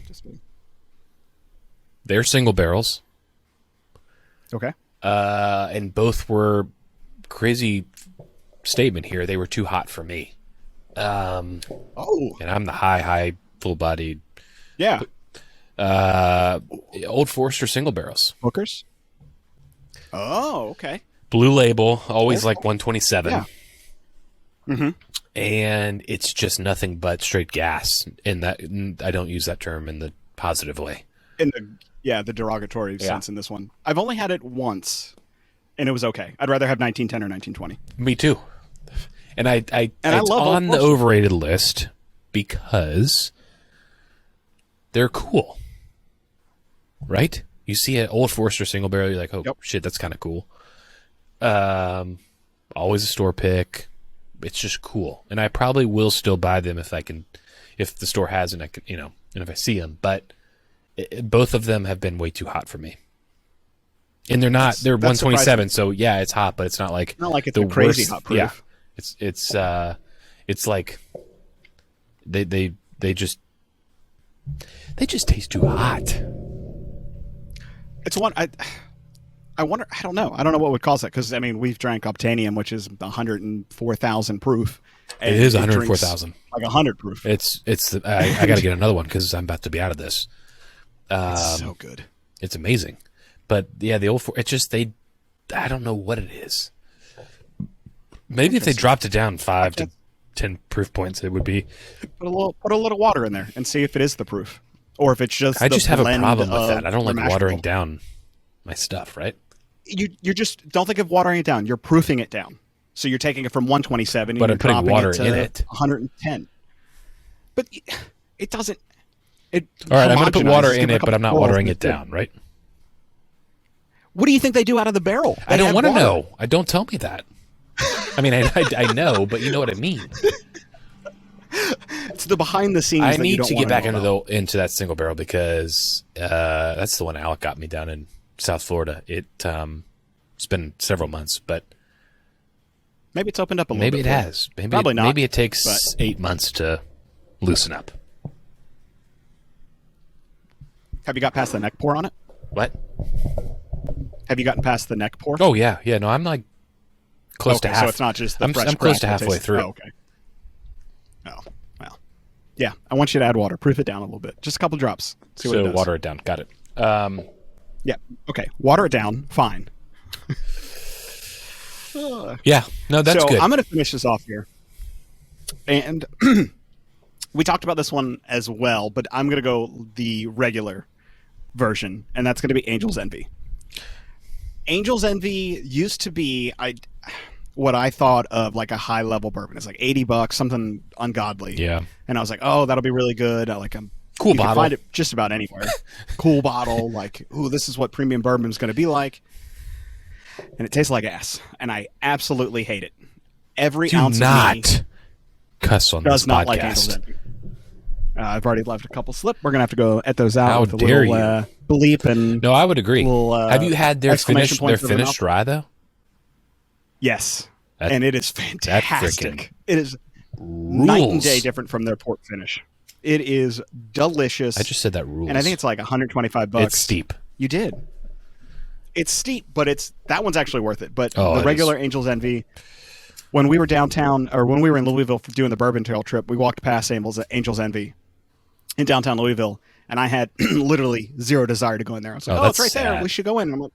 They're single barrels. Okay. And both were crazy statement here. They were too hot for me. And I'm the high, full-bodied. Yeah. Old Forester single barrels. Bookers. Oh, okay. Blue Label, always like 127. Yeah. Mm-hmm. And it's just nothing but straight gas. And that I don't use that term in the positive way. In the derogatory sense in this one. I've only had it once, and it was okay. I'd rather have 1910 or 1920. Me too. And it's I love on the overrated list because they're cool. Right? You see an Old Forester single barrel, you're like, oh, shit, that's kind of cool. Always a store pick. It's just cool. And I probably will still buy them if the store has and and if I see them. But both of them have been way too hot for me. And they're 127, surprising. So yeah, it's hot, but it's not like it's a crazy hot proof. Yeah. It's like they just taste too hot. It's one I wonder. I don't know what would cause that because we've drank Obtanium, which is 104,000 proof. It is 104,000, like 100 proof. I got to get another one because I'm about to be out of this. It's so good. It's amazing, but yeah, the old it's just I don't know what it is. Maybe if they Interesting. dropped it down 5 to 10 proof points, it would be. Put a little water in there and see if it is the proof, or if it's just. I the just have a blend problem with of that. I don't your like mash watering bill. down my stuff, right? You just don't think of watering it down. You're proofing it down. So you're taking it from 127 But and I'm you're putting dropping water it to in it. 110. But it doesn't. It All right, I'm going to put water homogenizes, in give it, a but couple I'm not swirls, watering and it it's good. down, right? What do you think they do out of the barrel? I don't want to water. know. I don't tell me that. I mean, I know, but you know what I mean. It's the behind the scenes. I that you need don't to wanna get back know into about. that single barrel because that's the one Alec got me down in South Florida. It's been several months, but Maybe it's opened up a little maybe bit. it for you. has. Maybe Probably not, Maybe it takes but- 8 months to loosen up. Have you got past the neck pour on it? What? Have you gotten past the neck pour? Oh yeah. No, I'm like close to Okay, half. so it's not just the I'm fresh close to crack that halfway tastes- through. Oh, okay. Oh, well. Yeah, I want you to add water. Proof it down a little bit. Just a couple drops. See what it So does. water it down. Got it. Yeah. Okay. Water it down. Fine. Yeah. No, that's so good. I'm going to finish this off here. And we talked about this one as well, but I'm going to go the regular version, and that's going to be Angel's Envy. Angel's Envy used to be what I thought of like a high level bourbon. It's like $80, something ungodly. Yeah. And I was like, oh, that'll be really good. Cool Cool you bottle. can find it just about anywhere. Cool bottle. Like, ooh, this is what premium bourbon is going to be like. And it tastes like ass. And I absolutely hate it. Every Do ounce of me not cuss on does this not like Angel's podcast. Envy. I've already left a couple slip. We're gonna have to go at those out How with a dare little bleep and No, I would agree. little, Have you had their exclamation finished points over the mouth. rye though? yes, That- and it is frickin' fantastic. It is night and Rules. day different from their port finish. It is delicious. I just said that rules. and I think it's like $125. it's steep. You did. It's steep, but that one's actually worth it. But Oh, the it regular is. Angel's Envy, when we were downtown or when we were in Louisville doing the Bourbon Trail trip, we walked past Angel's Envy in downtown Louisville, and I had literally zero desire to go in there. I was like, Oh, "Oh, it's that's right there. sad. We should go in." And I'm like,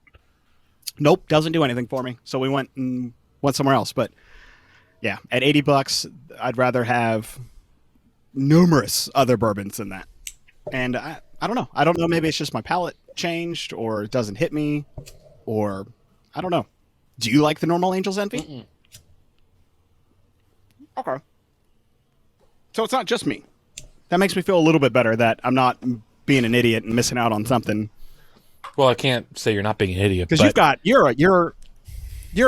"Nope, doesn't do anything for me." So we went somewhere else. But yeah, at $80, I'd rather have numerous other bourbons than that. And I don't know. I don't know. Maybe it's just my palate changed, or it doesn't hit me, or I don't know. Do you like the normal Angel's Envy? Okay. So it's not just me. That makes me feel a little bit better that I'm not being an idiot and missing out on something. Well, I can't say you're not being an idiot, Because but you're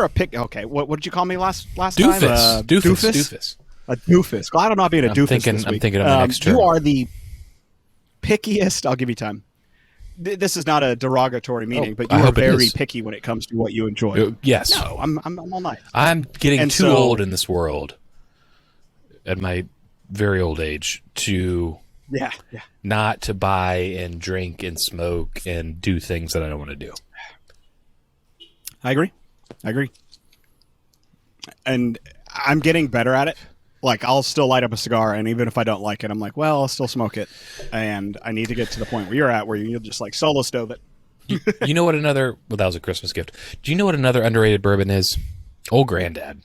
a pick. Okay, what did you call me last time? doofus. Doofus. A doofus. Glad I'm not being a doofus this I'm week. thinking of my next term. You are the pickiest. I'll give you time. This is not a derogatory meaning, but I you are hope it very is. picky when it comes to what you enjoy. Yes. No, I'm all nice. I'm getting And too so- old in this world at my very old age to Yeah. not to buy and drink and smoke and do things that I don't want to do. I agree. And I'm getting better at it. Like, I'll still light up a cigar, and even if I don't like it, I'm like, well, I'll still smoke it. And I need to get to the point where you're at, where you'll just like solo stove it. You know what another... Well, that was a Christmas gift. Do you know what another underrated bourbon is? Old Granddad.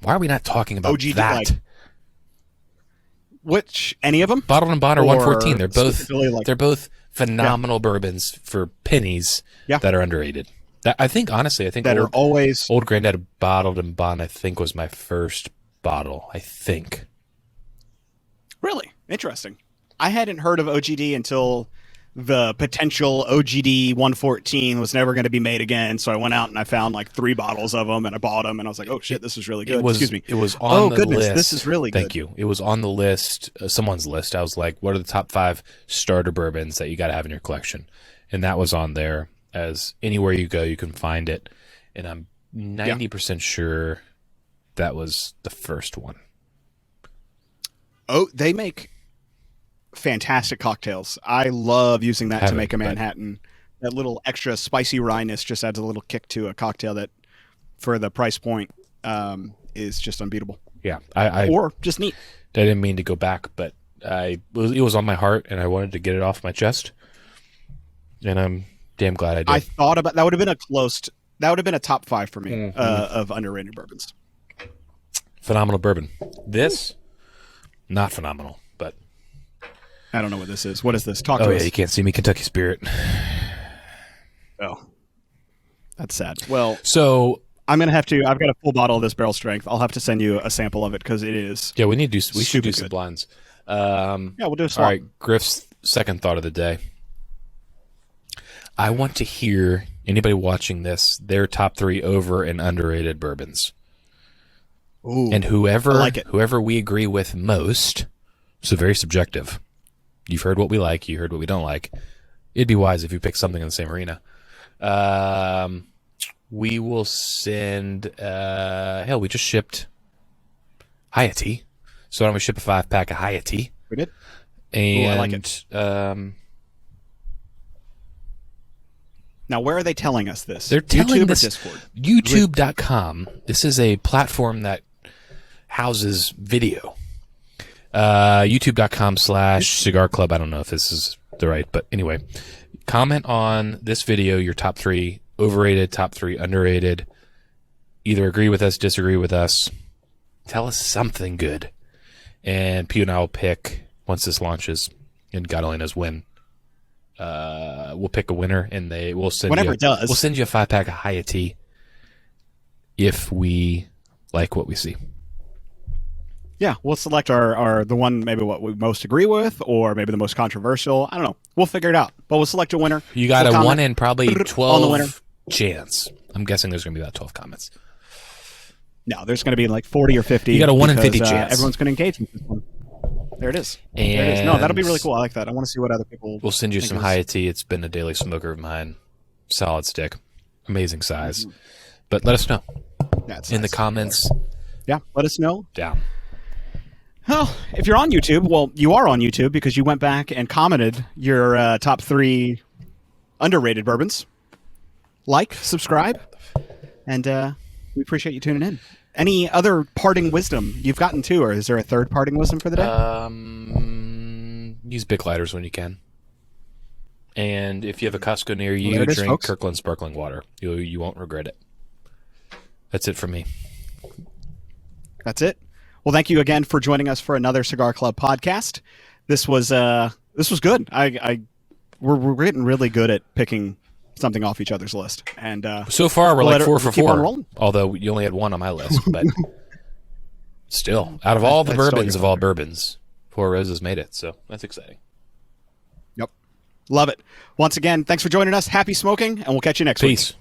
Why are we not talking about OG, that? like- Which, any of them? Bottled and Bond or Or 114. specifically, like- They're both phenomenal bourbons for pennies Yeah. that are underrated. I think That are old, always... Old Granddad Bottled and Bond, I think, was my first bottle. I think. Really? Interesting. I hadn't heard of OGD until the potential OGD 114 was never going to be made again. So I went out and I found like 3 bottles of them, and I bought them, and I was like, oh shit, this is really good. It was, Excuse me. It was on Oh, the goodness, list. this is really good. Thank you. It was on the list, someone's list. I was like, what are the top 5 starter bourbons that you got to have in your collection? And that was on there. As anywhere you go, you can find it. And I'm 90% sure that was the first one. Oh, they make fantastic cocktails. I love using that to make a but- Manhattan. That little extra spicy wryness just adds a little kick to a cocktail that, for the price point, is just unbeatable. Yeah. I Or just neat. didn't mean to go back, but it was on my heart, and I wanted to get it off my chest. And I'm damn glad I did. I thought about that. Would have been a close That would have been a top 5 for me of underrated bourbons. Phenomenal bourbon. This, not phenomenal, but I don't know what this is. What is this? Talk to oh us. yeah, you can't see me. Kentucky Spirit. Oh, that's sad. Well, So I'm gonna have to. I've got a full bottle of this barrel strength. I'll have to send you a sample of it because it is. yeah, we should do Stupid some good. blinds. Yeah, we'll do a All swap. right, Griff's second thought of the day. I want to hear anybody watching this their top 3 over and underrated bourbons. Ooh, And I whoever like it. whoever we agree with most, so very subjective. You've heard what we like, you heard what we don't like. It'd be wise if you pick something in the same arena. We will send hell, we just shipped Hayati. So why don't we ship a 5-pack of Hayati? we did. And I like it. Now, where are they telling us this? They're telling YouTube this or Discord? YouTube.com. This is a platform that houses video. YouTube.com/CigarClub. I don't know if this is the right, but anyway, comment on this video your top 3 overrated, top 3 underrated. Either agree with us, disagree with us. Tell us something good. And Pew and I will pick, once this launches, and God only knows when, we'll pick a winner, and we'll send Whenever it does. We'll send you a 5-pack of Hayati if we like what we see. Yeah, we'll select our the one maybe what we most agree with, or maybe the most controversial. I don't know. We'll figure it out. But we'll select a winner. You got We'll a comment 1 in probably on the 12 winner. chance. I'm guessing there's going to be about 12 comments. No, there's going to be like 40 or 50. You got a 1 in 50 because, chance. Everyone's going to engage with this one. There it is. There it is. And No, that'll be really cool. I like that. I want to see what other people. we'll send you think some of this. Hayati. It's been a daily smoker of mine. Solid stick. Amazing size. But let us know That's in the nice. comments Yeah, let us know. down. Well, if you're on YouTube, well, you are on YouTube because you went back and commented your top 3 underrated bourbons. Like, subscribe, and we appreciate you tuning in. Any other parting wisdom you've gotten to, or is there a third parting wisdom for the day? Use Bic lighters when you can. And if you have a Costco near you, there it is, drink folks. Kirkland sparkling water. You won't regret it. That's it from me. That's it. Well, thank you again for joining us for another Cigar Club podcast. This was good. We're getting really good at picking something off each other's list, and So far, we're we'll like let it- 4 for keep on 4. rolling. Although you only had 1 on my list, but still, out of all the That's still bourbons your of all favorite. bourbons, Four Roses made it. So that's exciting. Yep, love it. Once again, thanks for joining us. Happy smoking, and we'll catch you next week. Peace.